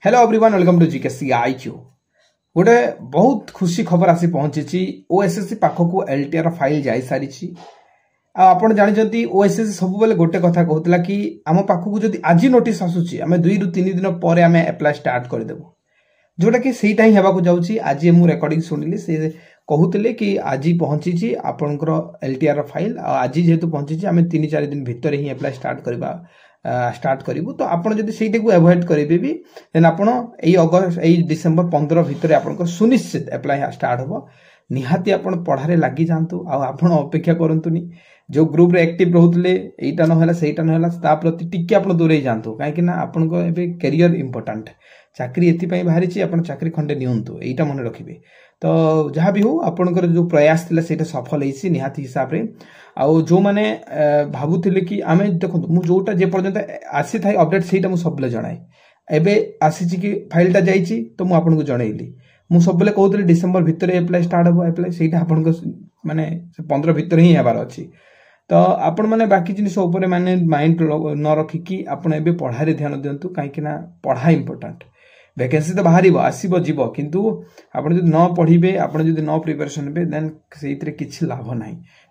Hello everyone, welcome to GKC IQ. गोटे बहुत खुशी खबर आसी पहुंची। ओएसएससी पाखक एलटीआर फाइल जाई सारी। आपड़ जानते ओएसएससी सब बेले गोटे कथा कहूला कि आम पाखक जब आज नोटिस आसूची आम 2 ରୁ 3 दिन पर आम एप्लाय स्टार्ट करदेबू, जोटा कि सहीटा ही होगा जाऊँगी। आज मुझे रेकर्डिंग शुणिली, से कहते कि आज पहुंची आपंकर एलटीआर फाइल, आज जेहेतु पहुंची आम 3-4 दिन भितर ही एप्लाय स्टार्ट करूँ। तो आपड़ जब से एभोड करेंगे भी देन आपड़ यही डिसेम्बर 15 भितर आप सुनिश्चित एप्लाय स्टार्ट हम। निहाती आप पढ़ारे लगी जातु, आपड़ अपेक्षा करतुनि। जो ग्रुप रे एक्टिव रोते यहीटा ना सहीटा ना प्रति टिके आप दूरे जातु, कहीं आपण कैरियर इंपोर्टाट। चाकरी एपाई बाहरी आप चाकरी खंडे नियंतु, यहीटा मन रखिए। तो जहाँ भी हो आपंकर जो प्रयास थी से सफल होती निहाती हिसाब से। आउ जो मैंने भावुले कि आम देखो मुझे जोटा जे पर्यंत आसी था अपडेट से सब जनाए। एवं आसी कि फाइलटा जाइए तो मुझे जनइली। मुझे सब कहते डिसेम्बर भितर एप्लाय स्टार्ट हम। एप्लाय से आपण माने 15 भितर ही हबार अच्छी। तो आपण मैंने बाकी जिन माने माइंड न रखिकी आपड़ ए पढ़ाई ध्यान दिंतु, कहीं पढ़ा इंपोर्टाट। वैकेंसी तो बाहर आसब जीव, किंतु आप न पढ़े आप न प्रिपरेशन हे देन से किसी लाभ ना।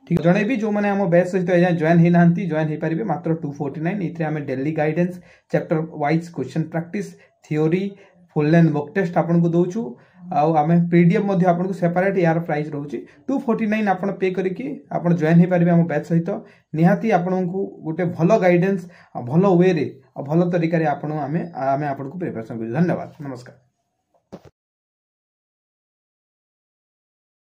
ठीक जनइबी जो मैंने आम बैच सहित जॉइन होना जॉइन हो पारे मात्र 249। ये आम daily guidance chapter wise question practice theory full length mock test आपको दौचु। आम पीडीएफ आपको सेपरेट यार प्राइस रोचे 249। आप पे करके आप जॉइन हो पारे आम बैच सहित। निहाती आपको गोटे भल गाइडेंस भल वे भल तरीका आम आपको प्रिपरेशन कर। धन्यवाद, नमस्कार।